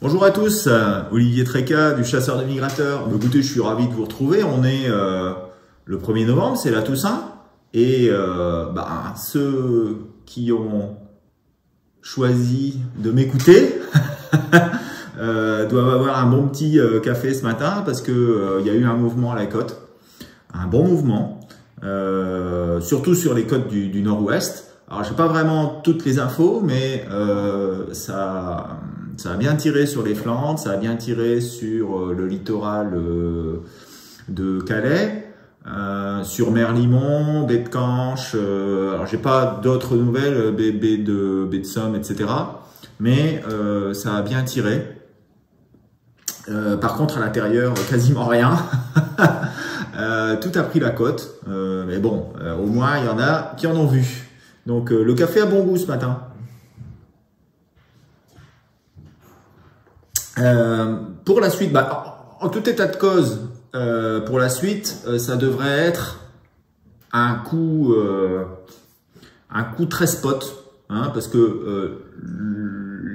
Bonjour à tous, Olivier Tréca du Chasseur de Migrateurs. Écoutez, je suis ravi de vous retrouver. On est le 1er novembre, c'est la Toussaint. Et ceux qui ont choisi de m'écouter doivent avoir un bon petit café ce matin parce que il y a eu un mouvement à la côte, un bon mouvement, surtout sur les côtes du nord-ouest. Alors, j'ai pas vraiment toutes les infos, mais ça a bien tiré sur les Flandres, ça a bien tiré sur le littoral de Calais, sur Merlimont, baie de Canche. Alors, j'ai pas d'autres nouvelles, baie de Somme, etc. Mais ça a bien tiré. Par contre, à l'intérieur, quasiment rien. Tout a pris la côte. Mais bon, au moins, il y en a qui en ont vu. Donc, le café a bon goût ce matin. Pour la suite, en tout état de cause, pour la suite, ça devrait être un coup très spot, hein, parce que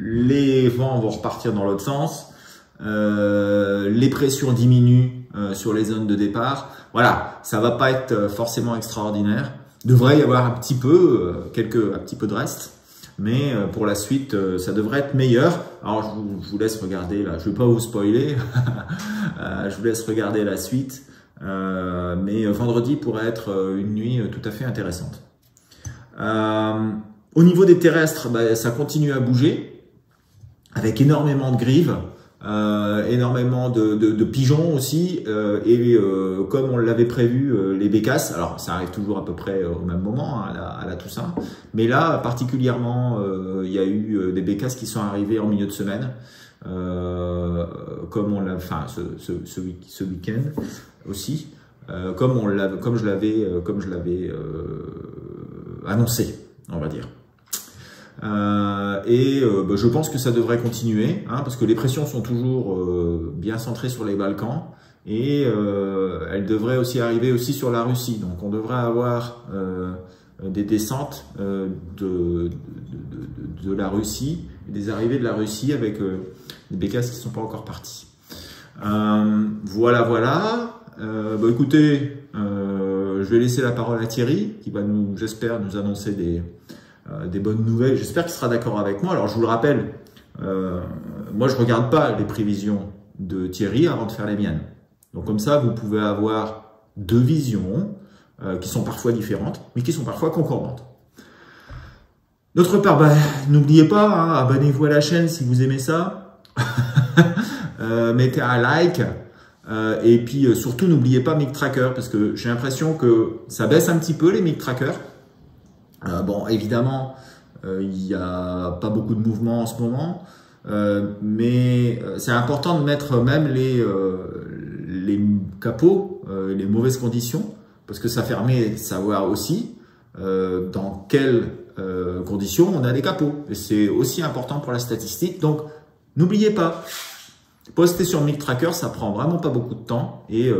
les vents vont repartir dans l'autre sens, les pressions diminuent sur les zones de départ. Voilà, ça va pas être forcément extraordinaire. Il devrait y avoir un petit peu, un petit peu de reste. Mais pour la suite, ça devrait être meilleur. Alors, je vous laisse regarder là. Je ne vais pas vous spoiler. Je vous laisse regarder la suite. Mais vendredi pourrait être une nuit tout à fait intéressante. Au niveau des terrestres, ça continue à bouger avec énormément de grives. Énormément de pigeons aussi et comme on l'avait prévu, les bécasses. Alors ça arrive toujours à peu près au même moment, hein, à la Toussaint, mais là particulièrement il y a eu des bécasses qui sont arrivées en milieu de semaine, comme on l'a, enfin ce week-end aussi, comme je l'avais annoncé, on va dire. Je pense que ça devrait continuer, hein, parce que les pressions sont toujours bien centrées sur les Balkans et elles devraient aussi arriver aussi sur la Russie. Donc on devrait avoir des descentes de la Russie, des arrivées de la Russie avec des bécasses qui ne sont pas encore partis. Voilà. Écoutez, je vais laisser la parole à Thierry qui va j'espère, nous annoncer des bonnes nouvelles. J'espère qu'il sera d'accord avec moi. Alors, je vous le rappelle, moi, je ne regarde pas les prévisions de Thierry avant de faire les miennes. Donc, comme ça, vous pouvez avoir deux visions qui sont parfois différentes, mais qui sont parfois concordantes. D'autre part, n'oubliez pas, hein, abonnez-vous à la chaîne si vous aimez ça. Mettez un like. Et puis, surtout, n'oubliez pas MigTracker, parce que j'ai l'impression que ça baisse un petit peu, les MigTracker. Bon, évidemment, il n'y a pas beaucoup de mouvements en ce moment, mais c'est important de mettre même les capots, les mauvaises conditions, parce que ça permet de savoir aussi dans quelles conditions on a des capots. Et c'est aussi important pour la statistique. Donc, n'oubliez pas, poster sur MigTracker, ça prend vraiment pas beaucoup de temps et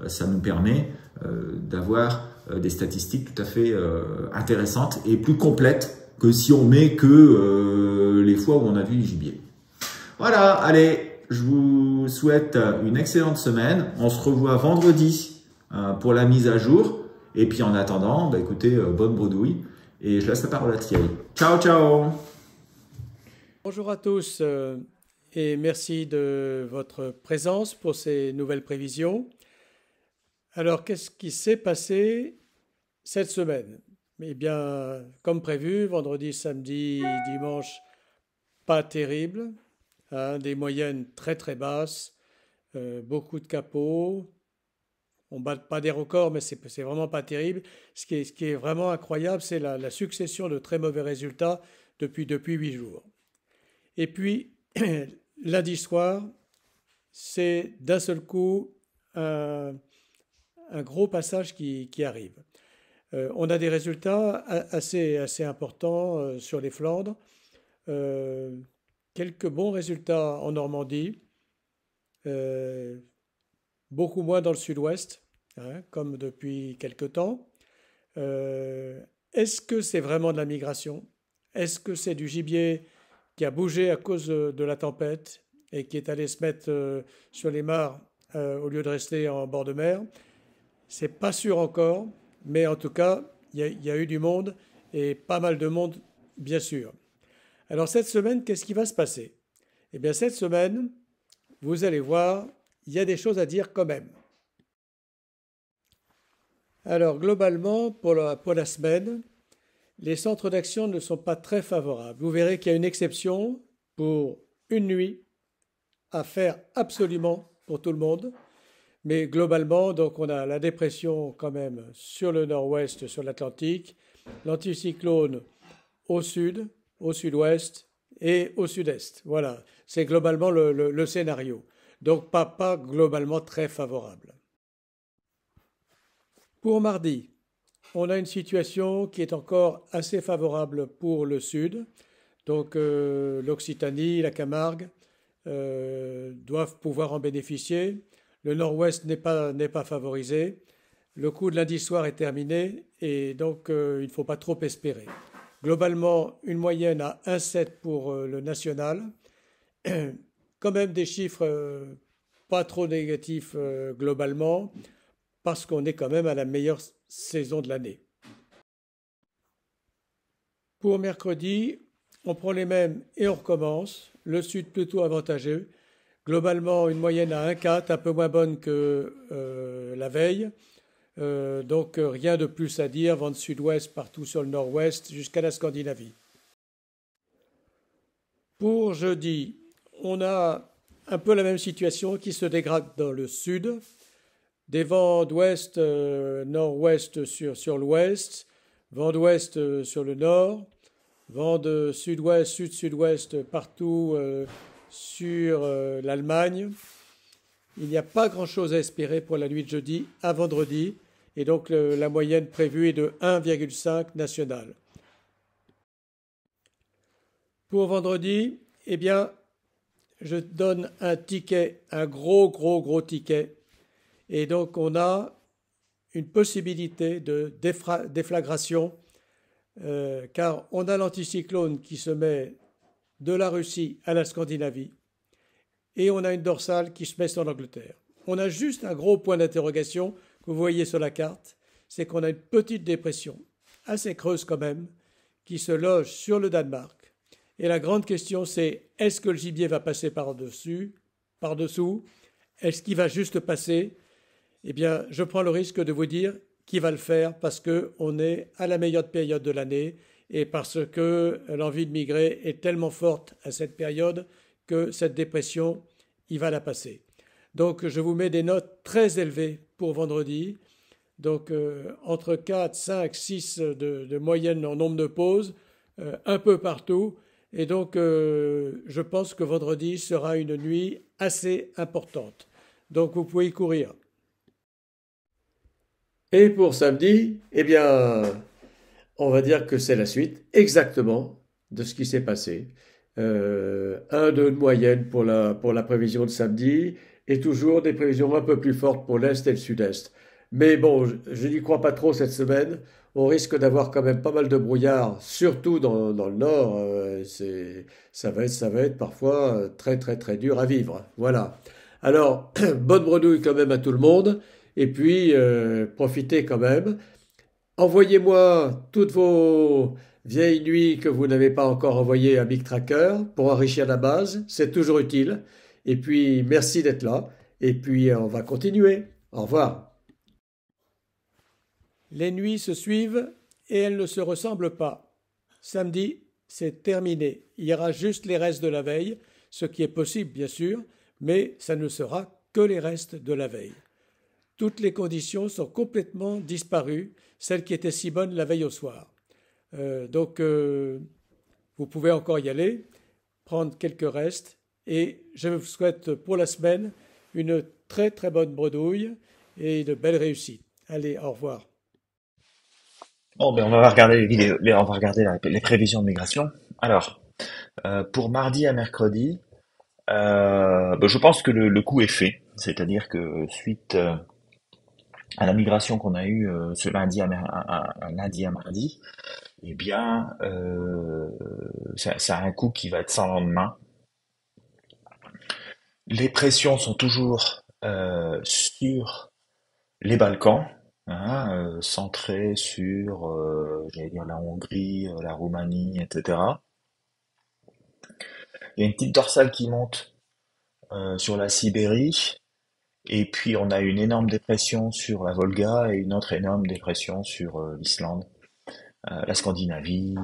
ça nous permet d'avoir des statistiques tout à fait intéressantes et plus complètes que si on met que les fois où on a vu du gibier. Voilà, allez, je vous souhaite une excellente semaine. On se revoit vendredi pour la mise à jour. Et puis en attendant, écoutez, bonne bredouille. Et je laisse la parole à Thierry. Ciao, ciao! Bonjour à tous et merci de votre présence pour ces nouvelles prévisions. Alors, qu'est-ce qui s'est passé cette semaine? Eh bien, comme prévu, vendredi, samedi, dimanche, pas terrible, hein, des moyennes très très basses, beaucoup de capots. On ne bat pas des records, mais c'est vraiment pas terrible. Ce qui est vraiment incroyable, c'est la succession de très mauvais résultats depuis 8 jours. Et puis, lundi soir, c'est d'un seul coup un gros passage qui arrive. On a des résultats assez importants sur les Flandres. Quelques bons résultats en Normandie, beaucoup moins dans le sud-ouest, hein, comme depuis quelque temps. Est-ce que c'est vraiment de la migration? Est-ce que c'est du gibier qui a bougé à cause de la tempête? et qui est allé se mettre sur les mares au lieu de rester en bord de mer. C'est pas sûr encore, mais en tout cas, il y a eu du monde et pas mal de monde, bien sûr. Alors cette semaine, qu'est-ce qui va se passer? Eh bien cette semaine, vous allez voir, il y a des choses à dire quand même. Alors globalement, pour la semaine, les centres d'action ne sont pas très favorables. Vous verrez qu'il y a une exception pour une nuit à faire absolument pour tout le monde. Mais globalement, donc on a la dépression quand même sur le nord-ouest, sur l'Atlantique, l'anticyclone au sud, au sud-ouest et au sud-est. Voilà, c'est globalement le scénario. Donc pas globalement très favorable. Pour mardi, on a une situation qui est encore assez favorable pour le sud. Donc l'Occitanie, la Camargue doivent pouvoir en bénéficier. Le nord-ouest n'est pas favorisé. Le coup de lundi soir est terminé et donc il ne faut pas trop espérer. Globalement, une moyenne à 1,7 pour le national. Quand même des chiffres pas trop négatifs globalement, parce qu'on est quand même à la meilleure saison de l'année. Pour mercredi, on prend les mêmes et on recommence. Le sud plutôt avantageux. Globalement, une moyenne à 1,4, un peu moins bonne que la veille. Donc rien de plus à dire, vent de sud-ouest partout sur le nord-ouest jusqu'à la Scandinavie. Pour jeudi, on a un peu la même situation qui se dégrade dans le sud. Des vents d'ouest, nord-ouest sur l'ouest, vent d'ouest sur le nord, vent de sud-ouest, sud-sud-ouest partout sur l'Allemagne. Il n'y a pas grand-chose à espérer pour la nuit de jeudi à vendredi, et donc la moyenne prévue est de 1,5 national. Pour vendredi, eh bien, je donne un ticket, un gros ticket. Et donc, on a une possibilité de déflagration, car on a l'anticyclone qui se met de la Russie à la Scandinavie, et on a une dorsale qui se met sur l'Angleterre. On a juste un gros point d'interrogation que vous voyez sur la carte, c'est qu'on a une petite dépression, assez creuse quand même, qui se loge sur le Danemark. Et la grande question, c'est est-ce que le gibier va passer par-dessous? Est-ce qu'il va juste passer? Eh bien, je prends le risque de vous dire qu'il va le faire parce qu'on est à la meilleure période de l'année et parce que l'envie de migrer est tellement forte à cette période que cette dépression, il va la passer. Donc, je vous mets des notes très élevées pour vendredi. Donc, entre 4, 5, 6 de moyenne en nombre de pauses, un peu partout. Et donc, je pense que vendredi sera une nuit assez importante. Donc, vous pouvez y courir. Et pour samedi, eh bien, on va dire que c'est la suite exactement de ce qui s'est passé. 1,2 de moyenne pour la prévision de samedi et toujours des prévisions un peu plus fortes pour l'Est et le Sud-Est. Mais bon, je n'y crois pas trop cette semaine. On risque d'avoir quand même pas mal de brouillard, surtout dans le nord. Ça va être parfois très dur à vivre. Voilà. Alors, bonne bredouille quand même à tout le monde. Et puis, profitez quand même. Envoyez-moi toutes vos vieilles nuits que vous n'avez pas encore envoyées à Big Tracker pour enrichir la base. C'est toujours utile. Et puis, merci d'être là. Et puis, on va continuer. Au revoir. Les nuits se suivent et elles ne se ressemblent pas. Samedi, c'est terminé. Il y aura juste les restes de la veille, ce qui est possible bien sûr, mais ça ne sera que les restes de la veille. Toutes les conditions sont complètement disparues, celles qui étaient si bonnes la veille au soir. Donc, vous pouvez encore y aller, prendre quelques restes, et je vous souhaite pour la semaine une très bonne bredouille et de belles réussites. Allez, au revoir. Bon, ben on va regarder les vidéos, on va regarder les prévisions de migration. Alors, pour mardi à mercredi, ben, je pense que le coup est fait. C'est-à-dire que suite à la migration qu'on a eue ce lundi lundi à mardi, eh bien, ça a un coût qui va être sans lendemain. Les pressions sont toujours sur les Balkans, hein, centrées sur, j'allais dire la Hongrie, la Roumanie, etc. Il y a une petite dorsale qui monte sur la Sibérie, et puis on a une énorme dépression sur la Volga et une autre énorme dépression sur l'Islande, la Scandinavie,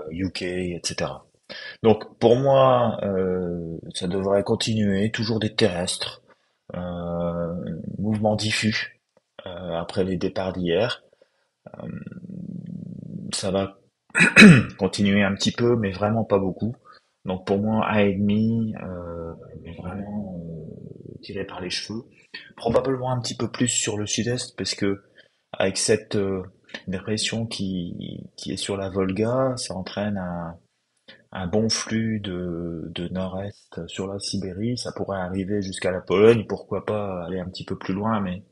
UK, etc. Donc pour moi, ça devrait continuer, toujours des terrestres, mouvement diffus après les départs d'hier. Ça va continuer un petit peu, mais vraiment pas beaucoup. Donc pour moi, un et demi, mais vraiment tiré par les cheveux. Probablement un petit peu plus sur le sud-est, parce que avec cette dépression qui est sur la Volga, ça entraîne un bon flux de nord-est sur la Sibérie. Ça pourrait arriver jusqu'à la Pologne, pourquoi pas aller un petit peu plus loin, mais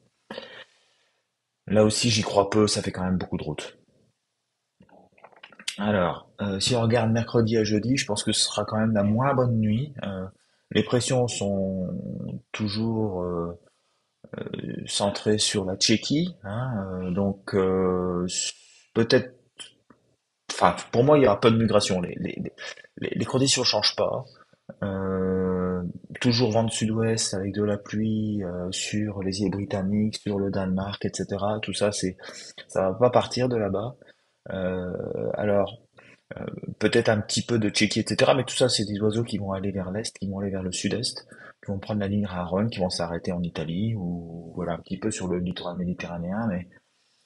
là aussi j'y crois peu, ça fait quand même beaucoup de route. Alors, si on regarde mercredi à jeudi, je pense que ce sera quand même la moins bonne nuit. Les pressions sont toujours centrées sur la Tchéquie, hein, donc peut-être, enfin pour moi il y aura pas de migration. Les conditions changent pas. Euh, Toujours vent de sud-ouest avec de la pluie sur les îles Britanniques, sur le Danemark, etc. Tout ça, ça va pas partir de là-bas. Alors peut-être un petit peu de Tchéquie, etc. Mais tout ça, c'est des oiseaux qui vont aller vers l'est, qui vont aller vers le sud-est, qui vont prendre la ligne Rhône, qui vont s'arrêter en Italie ou voilà un petit peu sur le littoral méditerranéen, mais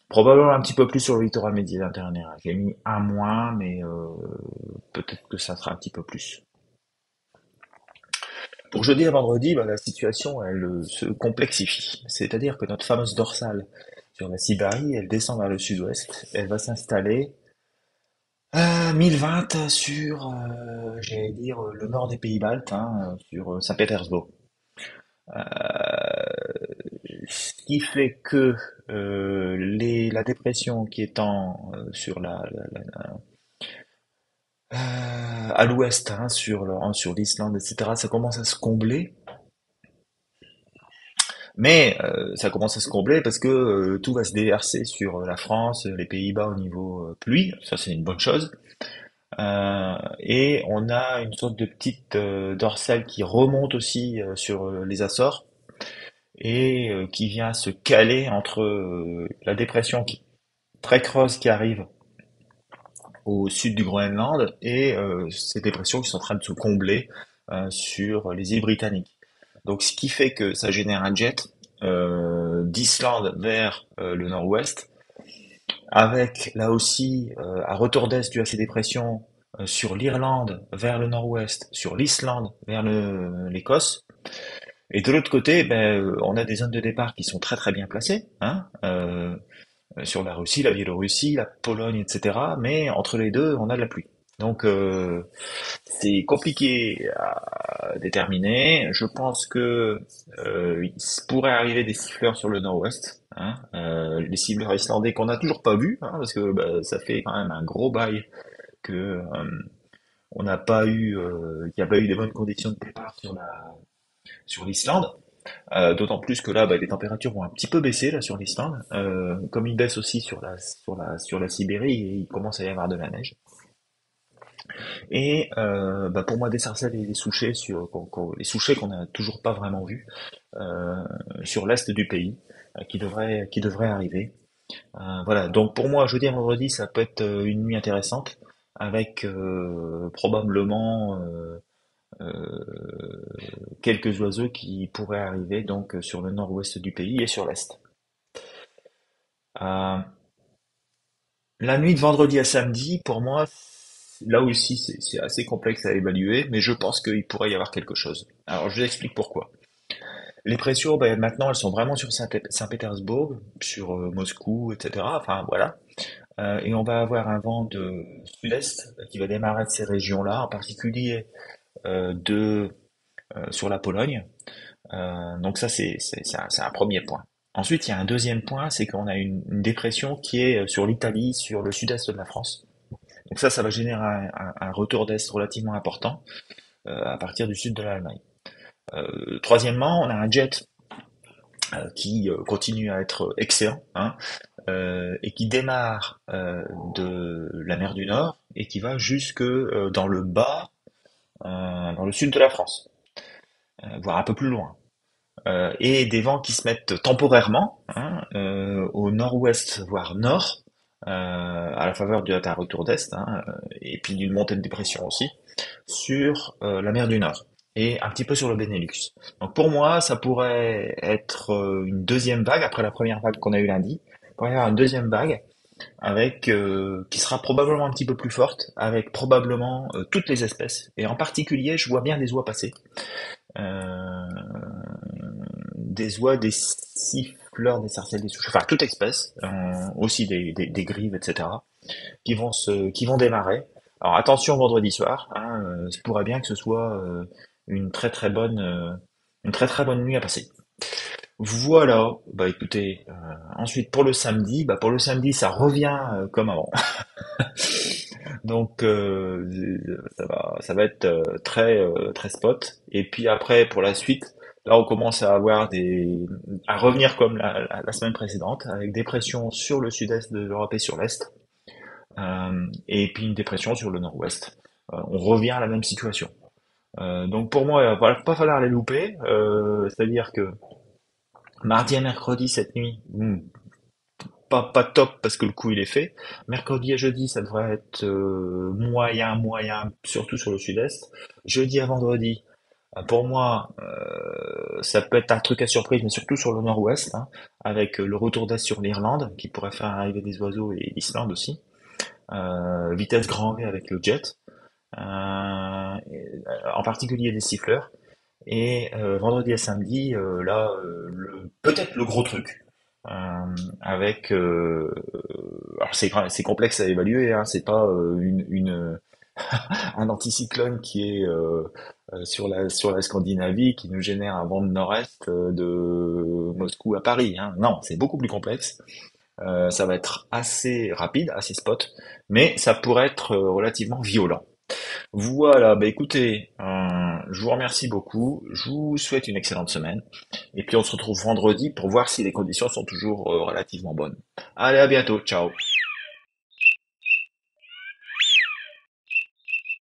probablement un petit peu plus sur le littoral méditerranéen. J'ai mis un moins, mais peut-être que ça sera un petit peu plus. Pour jeudi à vendredi, bah, la situation elle se complexifie. C'est-à-dire que notre fameuse dorsale sur la Sibérie, elle descend vers le sud-ouest, elle va s'installer 1020 sur, j'allais dire, le nord des pays baltes, hein, sur Saint-Pétersbourg. Ce qui fait que la dépression qui est sur à l'ouest, hein, sur l'Islande, etc., ça commence à se combler. Mais ça commence à se combler parce que tout va se déverser sur la France, les Pays-Bas au niveau pluie. Ça, c'est une bonne chose. Et on a une sorte de petite dorsale qui remonte aussi sur les Açores et qui vient se caler entre la dépression très creuse qui arrive au sud du Groenland et ces dépressions qui sont en train de se combler sur les îles Britanniques. Donc ce qui fait que ça génère un jet d'Islande vers le nord-ouest avec là aussi un retour d'est dû à ces dépressions sur l'Irlande vers le nord-ouest, sur l'Islande vers l'Écosse. Et de l'autre côté, ben, on a des zones de départ qui sont très très bien placées, hein, sur la Russie, la Biélorussie, la Pologne, etc. Mais entre les deux, on a de la pluie. Donc c'est compliqué à déterminer. Je pense que il pourrait arriver des siffleurs sur le nord-ouest, hein, les siffleurs islandais qu'on n'a toujours pas vus, hein, parce que bah, ça fait quand même un gros bail que on n'a pas eu, qu'il n'y a pas eu des bonnes conditions de départ sur l'Islande. D'autant plus que là, bah, les températures vont un petit peu baisser là sur l'Islande, comme ils baissent aussi sur la Sibérie, et il commence à y avoir de la neige. Et bah, pour moi, des sarcelles et des souchets les souchets qu'on n'a toujours pas vraiment vus euh, sur l'est du pays, qui devraient arriver. Voilà. Donc pour moi, jeudi et vendredi, ça peut être une nuit intéressante avec probablement quelques oiseaux qui pourraient arriver donc sur le nord-ouest du pays et sur l'est. Euh, la nuit de vendredi à samedi, pour moi, là aussi, c'est assez complexe à évaluer, mais je pense qu'il pourrait y avoir quelque chose. Alors, je vous explique pourquoi. Les pressions, ben, maintenant, elles sont vraiment sur Saint-Pétersbourg, sur Moscou, etc. Enfin, voilà. Et on va avoir un vent de sud-est qui va démarrer de ces régions-là, en particulier sur la Pologne. Donc ça, c'est un premier point. Ensuite, il y a un deuxième point, c'est qu'on a une dépression qui est sur l'Italie, sur le sud-est de la France. Donc ça va générer un retour d'est relativement important à partir du sud de l'Allemagne. Troisièmement, on a un jet qui continue à être excellent, hein, et qui démarre de la mer du Nord et qui va jusque dans le bas, dans le sud de la France, voire un peu plus loin. Et des vents qui se mettent temporairement, hein, au nord-ouest, voire nord, à la faveur d'un retour d'est, hein, et puis d'une montée de dépression aussi, sur la mer du Nord et un petit peu sur le Benelux. Donc pour moi, ça pourrait être une deuxième vague, après la première vague qu'on a eue lundi, il pourrait y avoir une deuxième vague avec qui sera probablement un petit peu plus forte, avec probablement toutes les espèces. Et en particulier, je vois bien des oies passer. Euh, des oies, des siffleurs, des sarcelles, des souches, enfin toute espèce, aussi des grives, etc., qui vont démarrer. Alors attention vendredi soir, hein, ça pourrait bien que ce soit une très bonne nuit à passer. Voilà, bah écoutez, ensuite pour le samedi ça revient comme avant. Donc ça va être très spot. Et puis après pour la suite, là on commence à avoir à revenir comme la semaine précédente, avec des pressions sur le sud-est de l'Europe et sur l'est, et puis une dépression sur le nord-ouest. On revient à la même situation. Donc pour moi, il va pas falloir les louper. C'est-à-dire que mardi et mercredi cette nuit, pas top parce que le coup il est fait. Mercredi et jeudi, ça devrait être moyen, surtout sur le sud-est. Jeudi à vendredi, pour moi, ça peut être un truc à surprise, mais surtout sur le nord-ouest, hein, avec le retour d'est sur l'Irlande, qui pourrait faire arriver des oiseaux, et l'Islande aussi. Vitesse grand V avec le jet, en particulier des siffleurs. Et vendredi et samedi, là, peut-être le gros truc. Avec alors c'est complexe à évaluer, hein, c'est pas un anticyclone qui est sur la Scandinavie qui nous génère un vent de nord-est de Moscou à Paris, hein. Non, c'est beaucoup plus complexe. Ça va être assez rapide, assez spot, mais ça pourrait être relativement violent. Voilà, bah écoutez, je vous remercie beaucoup, je vous souhaite une excellente semaine, et puis on se retrouve vendredi pour voir si les conditions sont toujours relativement bonnes. Allez, à bientôt, ciao.